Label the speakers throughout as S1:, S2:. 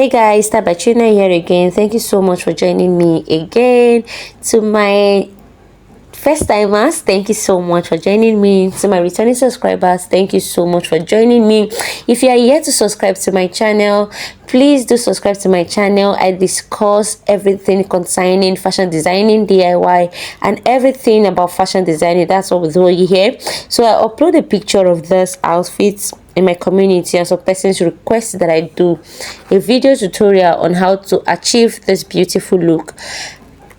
S1: Hey guys, Tabachina here again. Thank you so much for joining me again. To my first timers, thank you so much for joining me. To my returning subscribers, thank you so much for joining me. If you are yet to subscribe to my channel, please do subscribe to my channel. I discuss everything concerning fashion designing, DIY, and everything about fashion designing. That's what we do here. So I upload a picture of this outfit in my community, and some persons request that I do a video tutorial on how to achieve this beautiful look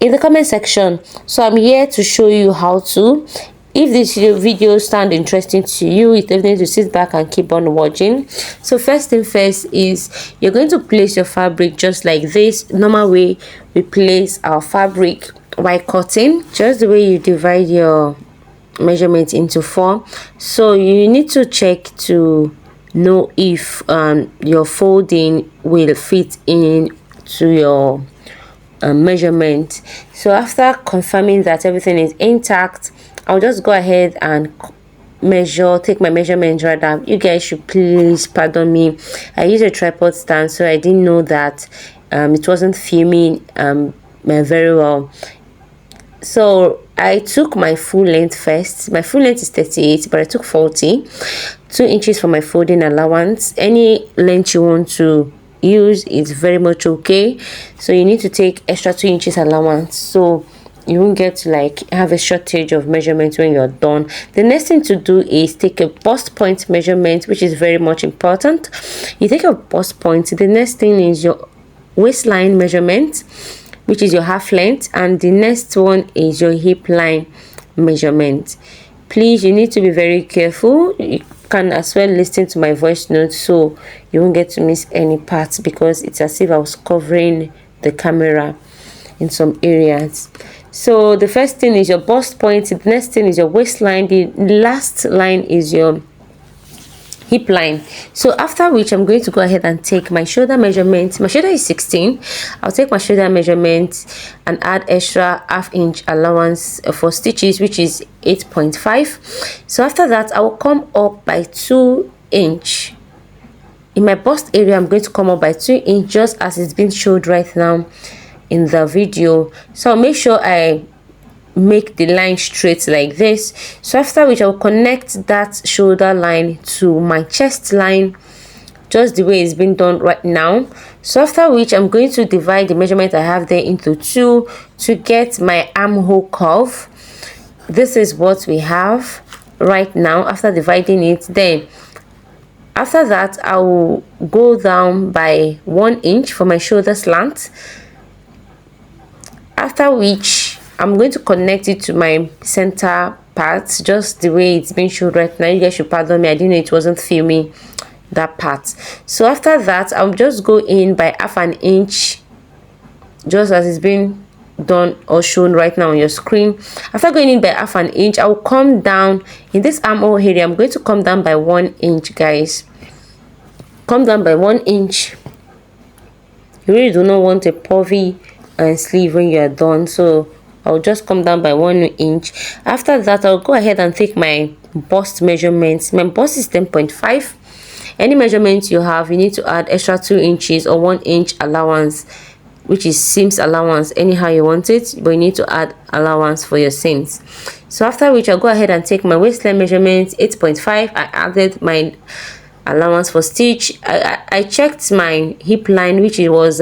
S1: in the comment section. So I'm here to show you how to. If this video sound interesting to you, you definitely need to sit back and keep on watching. So first thing first is you're going to place your fabric just like this, normal way we place our fabric while cutting, just the way you divide your measurement into 4. So you need to check to know if your folding will fit in to your measurement. So after confirming that everything is intact, I'll just go ahead and take my measurement rather. You guys should please pardon me, I use a tripod stand, so I didn't know that it wasn't filming very well. So I took my full length first. My full length is 38, but I took 40, 2 inches for my folding allowance. Any length you want to use is very much okay. So you need to take extra 2 inches allowance, so you won't get to like have a shortage of measurement when you're done. The next thing to do is take a bust point measurement, which is very much important. You take a bust point. The next thing is your waistline measurement, which is your half length, and the next one is your hip line measurement. Please, you need to be very careful. You can as well listen to my voice notes so you won't get to miss any parts, because it's as if I was covering the camera in some areas. So the first thing is your bust point, the next thing is your waistline, the last line is your hip line. So after which I'm going to go ahead and take my shoulder measurement. My shoulder is 16. I'll take my shoulder measurement and add extra ½ inch allowance for stitches, which is 8.5. So after that, I will come up by 2 inch. In my bust area, I'm going to come up by 2 inch, just as it's been showed right now in the video. So I'll make sure I make the line straight like this. So after which I'll connect that shoulder line to my chest line, just the way it's been done right now. So after which I'm going to divide the measurement I have there into 2 to get my armhole curve. This is what we have right now after dividing it. Then after that, I will go down by 1 inch for my shoulder slant, after which I'm going to connect it to my center part, just the way it's been shown right now. You guys should pardon me, I didn't know it wasn't filming that part. So after that, I'll just go in by ½ inch, just as it's been done or shown right now on your screen. After going in by ½ inch, I will come down in this armhole area. I'm going to come down by 1 inch, guys. Come down by 1 inch. You really do not want a puffy sleeve when you are done, so I'll just come down by 1 inch. After that, I'll go ahead and take my bust measurements. My bust is 10.5. Any measurement you have, you need to add extra 2 inches or 1 inch allowance, which is seams allowance, anyhow you want it, but you need to add allowance for your seams. So after which I'll go ahead and take my waistline measurement, 8.5. I added my allowance for stitch. I checked my hip line, which it was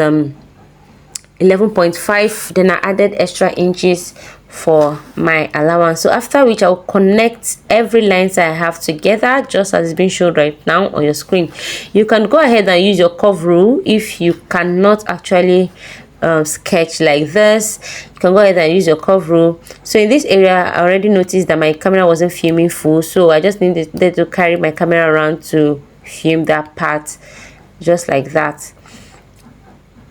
S1: 11.5. then I added extra inches for my allowance. So after which I'll connect every lines I have together, just as it's been shown right now on your screen. You can go ahead and use your curve rule if you cannot actually sketch like this. You can go ahead and use your curve rule. So in this area, I already noticed that my camera wasn't filming full, so I just needed to carry my camera around to film that part, just like that.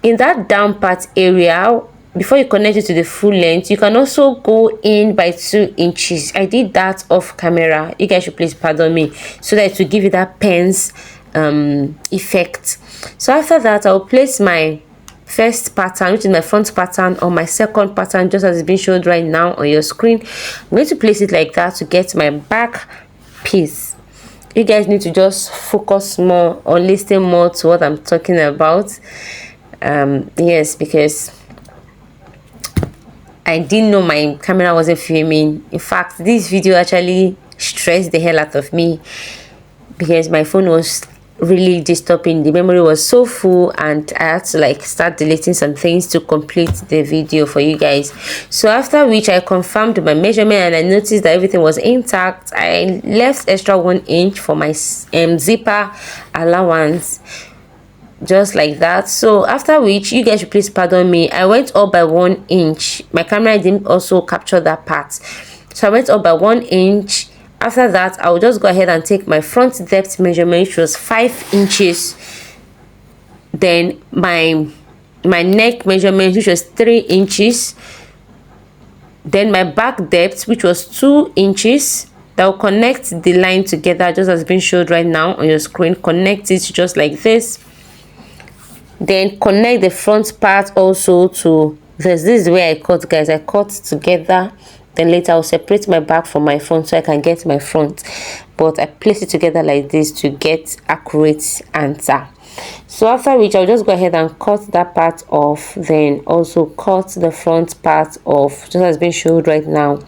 S1: In that down part area, before you connect it to the full length, you can also go in by 2 inches. I did that off camera. You guys should please pardon me, so that it will give you that pens effect. So after that, I'll place my first pattern, which is my front pattern, on my second pattern, just as it's been showed right now on your screen. I'm going to place it like that to get my back piece. you guys need to just focus more or listen more to what I'm talking about. Yes, because I didn't know my camera wasn't filming. In fact, this video actually stressed the hell out of me because my phone was really disturbing. The memory was so full and I had to like start deleting some things to complete the video for you guys. So after which I confirmed my measurement and I noticed that everything was intact. I left extra 1 inch for my zipper allowance, just like that. So after which, you guys should please pardon me, I went up by 1 inch. My camera didn't also capture that part, so I went up by 1 inch. After that, I'll just go ahead and take my front depth measurement, which was 5 inches. Then my neck measurement, which was 3 inches. Then my back depth, which was 2 inches. That will connect the line together, just as being showed right now on your screen. Connect it just like this. Then connect the front part also to this. This is where I cut, guys. I cut together. Then later I'll separate my back from my front so I can get my front, but I place it together like this to get accurate answer. So after which, I'll just go ahead and cut that part off, then also cut the front part off, just as being showed right now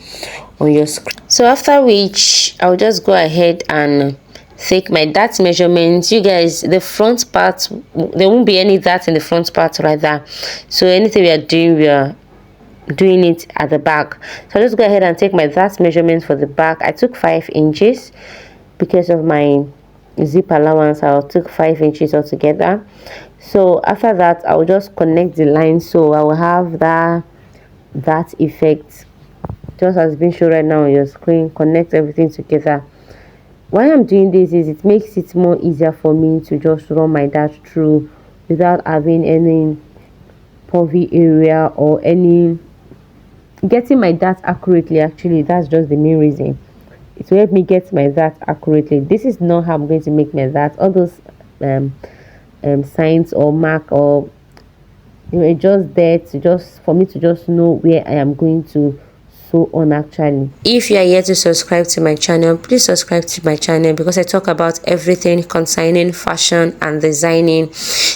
S1: on your screen. So after which, I'll just go ahead and take my dart measurements. You guys, the front part, there won't be any dart in the front part rather, so anything we are doing it at the back. So I'll just go ahead and take my dart measurement for the back. I took 5 inches because of my zip allowance. I took 5 inches altogether. So after that, I'll just connect the line, so I will have that effect just as being shown right now on your screen. Connect everything together. Why I'm doing this is it makes it more easier for me to just run my dart through without having any pervy area or any getting my dart accurately. Actually, that's just the main reason. It will help me get my dart accurately. This is not how I'm going to make my dart. All those signs or mark or just there to just for me to just know where I am going to sew on. Actually, if you are yet to subscribe to my channel, please subscribe to my channel because I talk about everything concerning fashion and designing.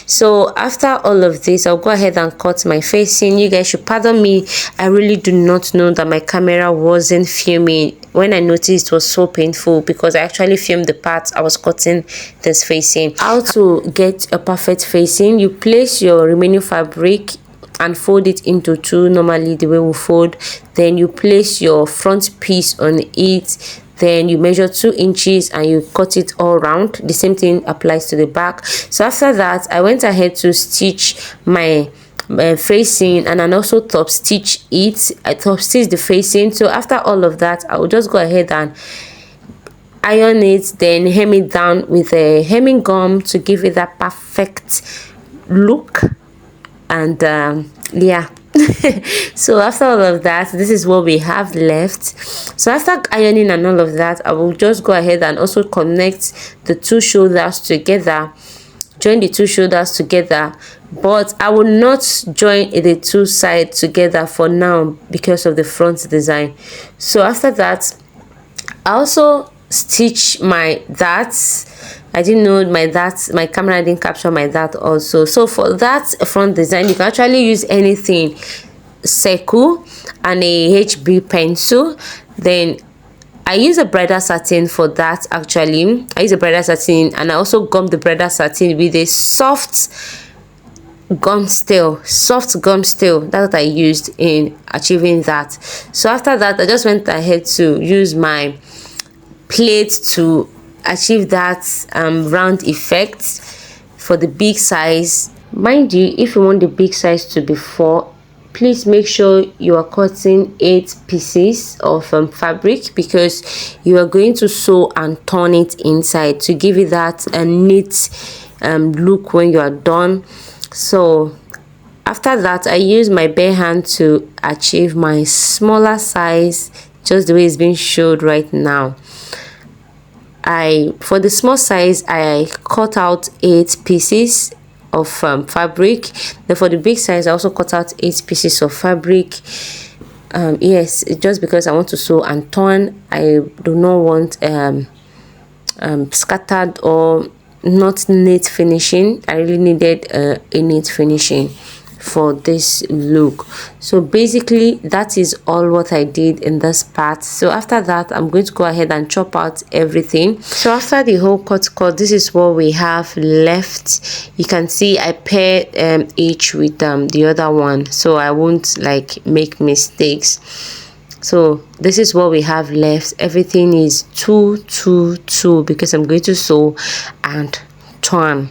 S1: So after all of this, I'll go ahead and cut my facing. You guys should pardon me, I really do not know that my camera wasn't filming when I noticed. It was so painful because I actually filmed the part I was cutting this facing. How to get a perfect facing: you place your remaining fabric and fold it into two, normally the way we fold. Then you place your front piece on it, then you measure 2 inches and you cut it all round. The same thing applies to the back. So after that, I went ahead to stitch my facing and also top stitch it. I top stitch the facing. So after all of that, I will just go ahead and iron it, then hem it down with a hemming gum to give it that perfect look. And yeah. So after all of that, this is what we have left. So after ironing and all of that, I will just go ahead and also connect the two shoulders together, join the two shoulders together, but I will not join the two sides together for now because of the front design. So after that, I also stitch my darts. I didn't know my camera didn't capture my dart also. So for that front design, you can actually use anything, circle and a HB pencil. Then I use a bridal satin for that. Actually, I use a bridal satin and I also gum the bridal satin with a soft gum steel. That's what I used in achieving that. So after that, I just went ahead to use my plate to achieve that round effect for the big size. Mind you, if you want the big size to be 4, please make sure you are cutting 8 pieces of fabric because you are going to sew and turn it inside to give it that neat look when you are done. So after that, I use my bare hand to achieve my smaller size, just the way it's being showed right now. For the small size, I cut out 8 pieces of fabric. Then for the big size, I also cut out 8 pieces of fabric. Yes, just because I want to sew and turn. I do not want scattered or not neat finishing. I really needed a neat finishing for this look. So basically that is all what I did in this part. So after that, I'm going to go ahead and chop out everything. So after the whole cut, this is what we have left. You can see I paired each with the other one, so I won't like make mistakes. So this is what we have left. Everything is 2 2 2 because I'm going to sew and turn.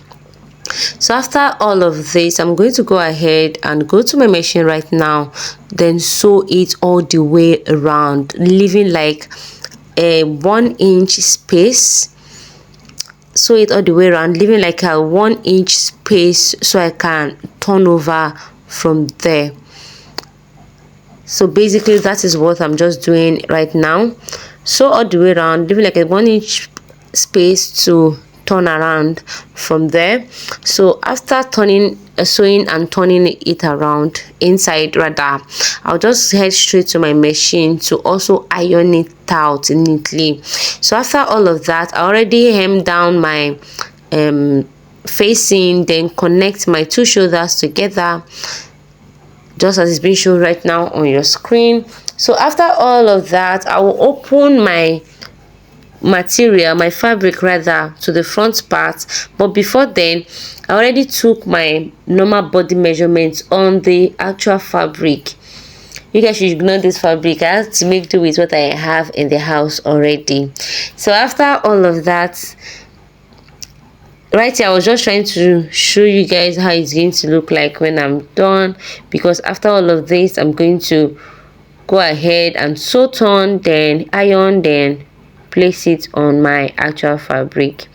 S1: So after all of this, I'm going to go ahead and go to my machine right now, then sew it all the way around, leaving like a 1 inch space. Sew it all the way around, leaving like a 1 inch space so I can turn over from there. So basically that is what I'm just doing right now. Sew all the way around, leaving like a 1 inch space to turn around from there. So after turning sewing and turning it around inside, rather, I'll just head straight to my machine to also iron it out neatly. So after all of that, I already hemmed down my facing, then connect my 2 shoulders together just as it's being shown right now on your screen. So after all of that, I will open my material, my fabric rather, to the front part. But before then, I already took my normal body measurements on the actual fabric. You guys should ignore this fabric. I have to make do with what I have in the house already. So after all of that, right here I was just trying to show you guys how it's going to look like when I'm done, because after all of this I'm going to go ahead and sew on, then iron, then place it on my actual fabric.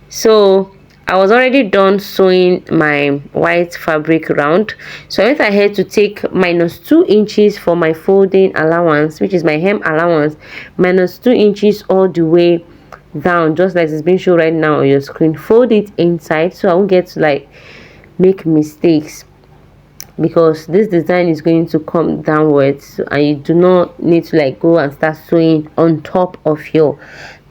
S1: So I was already done sewing my white fabric round, so I went ahead to take -2 inches for my folding allowance, which is my hem allowance, -2 inches all the way down, just like it's being shown right now on your screen. Fold it inside so I won't get to like make mistakes, because this design is going to come downwards and you do not need to like go and start sewing on top of your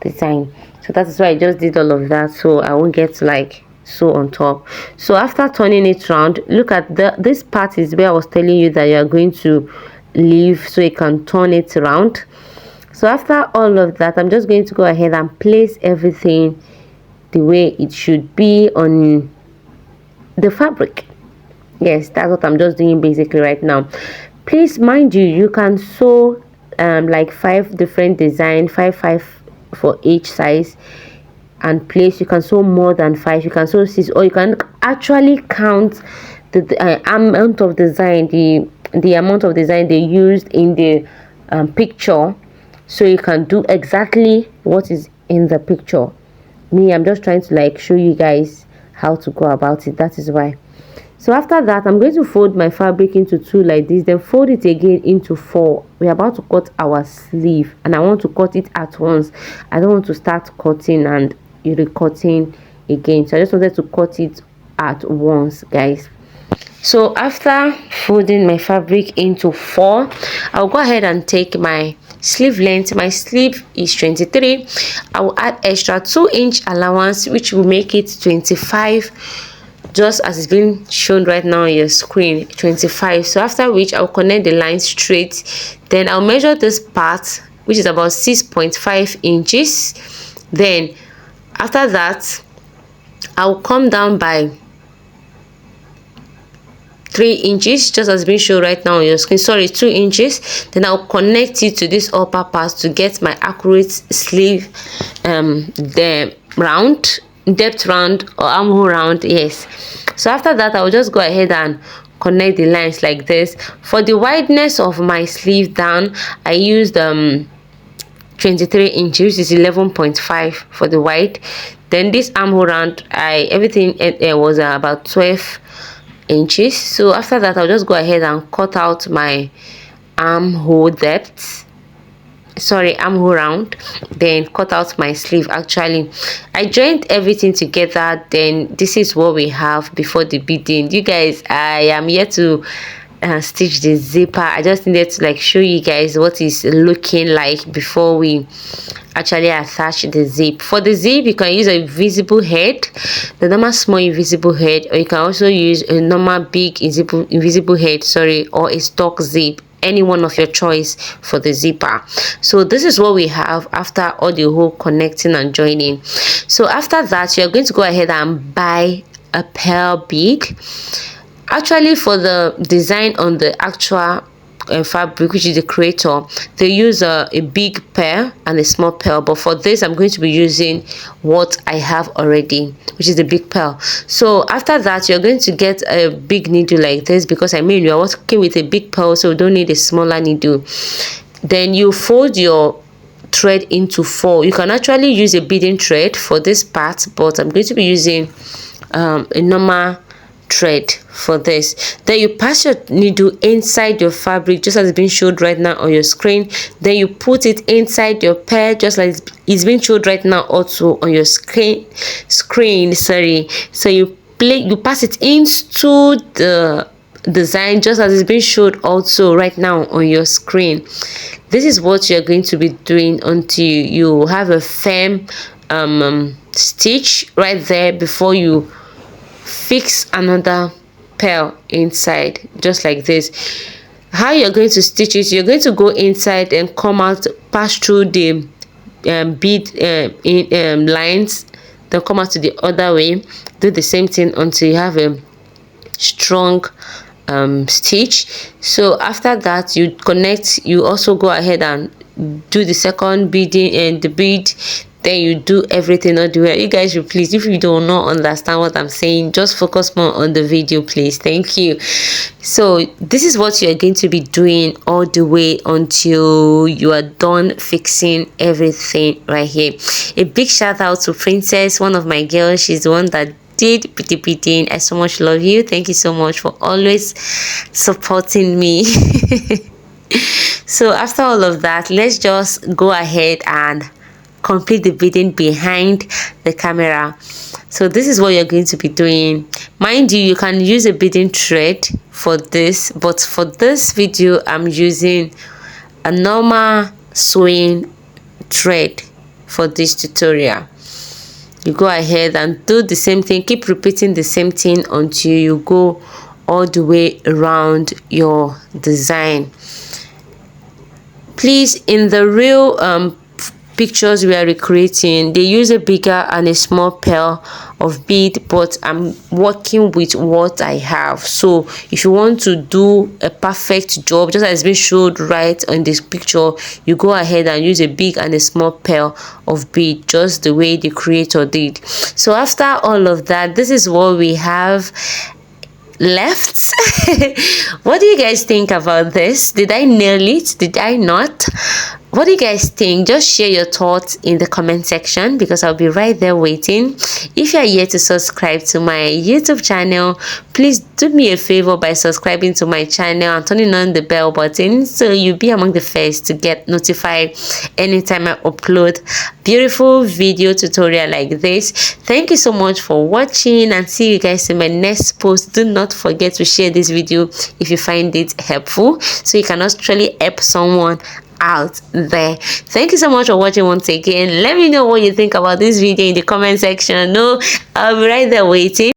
S1: design. So that is why I just did all of that, so I won't get to like sew on top. So after turning it around, look at this part is where I was telling you that you are going to leave so you can turn it around. So after all of that, I'm just going to go ahead and place everything the way it should be on the fabric. Yes, that's what I'm just doing basically right now. Please mind you can sew like 5 different designs, 5 for each size, and place. You can sew more than 5, you can sew 6, or you can actually count the amount of design, the amount of design they used in the picture, so you can do exactly what is in the picture. Me, I'm just trying to like show you guys how to go about it. That is why. So after that, I'm going to fold my fabric into 2 like this, then fold it again into 4. We're about to cut our sleeve and I want to cut it at once. I don't want to start cutting and recutting again, so I just wanted to cut it at once, guys. So after folding my fabric into 4, I'll go ahead and take my sleeve length. My sleeve is 23. I will add extra 2-inch allowance, which will make it 25, just as it's being shown right now on your screen, 25. So after which I'll connect the line straight, then I'll measure this part, which is about 6.5 inches. Then after that, I'll come down by 3 inches, just as being shown right now on your screen, sorry, 2 inches. Then I'll connect it to this upper part to get my accurate sleeve the round, depth round or armhole round. Yes. So after that, I'll just go ahead and connect the lines like this. For the wideness of my sleeve down, I used 23 inches, is 11.5 for the wide. Then this armhole round, everything was about 12 inches. So after that, I'll just go ahead and cut out my armhole depth, sorry, armhole round, then cut out my sleeve. Actually, I joined everything together. Then this is what we have before the beading. You guys, I am here to stitch the zipper. I just needed to like show you guys what is looking like before we actually attach the zip. For the zip, you can use a visible head, the normal small invisible head, or you can also use a normal big invisible head, sorry, or a stock zip, any one of your choice for the zipper. So this is what we have after all the hole connecting and joining. So after that, you're going to go ahead and buy a pearl bead. Actually, for the design on the actual fabric, which is the creator, they use a big pearl and a small pearl, but for this I'm going to be using what I have already, which is the big pearl. So after that, you're going to get a big needle like this, because I mean, you're working with a big pearl, so you don't need a smaller needle. Then you fold your thread into 4. You can actually use a beading thread for this part, but I'm going to be using a normal thread for this. Then you pass your needle inside your fabric, just as it's being showed right now on your screen. Then you put it inside your pearl, just like it's being showed right now also on your screen. Sorry. So you pass it into the design, just as it's being showed also right now on your screen. This is what you're going to be doing until you have a firm stitch right there before you fix another pearl inside, just like this. How you're going to stitch it, you're going to go inside and come out, pass through the bead lines, then come out to the other way. Do the same thing until you have a strong stitch. So after that, you connect, you also go ahead and do the second beading and the bead. Then you do everything all the way. You guys should please, if you do not understand what I'm saying, just focus more on the video, please. Thank you. So this is what you're going to be doing all the way until you are done fixing everything right here. A big shout out to Princess, one of my girls. She's the one that did beading. I so much love you. Thank you so much for always supporting me. So after all of that, let's just go ahead and complete the beading behind the camera. So this is what you're going to be doing. Mind you, you can use a beading thread for this, but for this video I'm using a normal sewing thread for this tutorial. You go ahead and do the same thing, keep repeating the same thing until you go all the way around your design. Please, in the real pictures we are recreating, they use a bigger and a small pearl of bead, but I'm working with what I have. So if you want to do a perfect job, just as been showed right on this picture, you go ahead and use a big and a small pearl of bead, just the way the creator did. So after all of that, this is what we have left. What do you guys think about this? Did I nail it? Did I not? What do you guys think? Just share your thoughts in the comment section, because I'll be right there waiting. If you are yet to subscribe to my YouTube channel, please do me a favor by subscribing to my channel and turning on the bell button, so you'll be among the first to get notified anytime I upload beautiful video tutorial like this. Thank you so much for watching, and see you guys in my next post. Do not forget to share this video if you find it helpful, so you can actually help someone out there. Thank you so much for watching once again. Let me know what you think about this video in the comment section. No, I'll be right there waiting.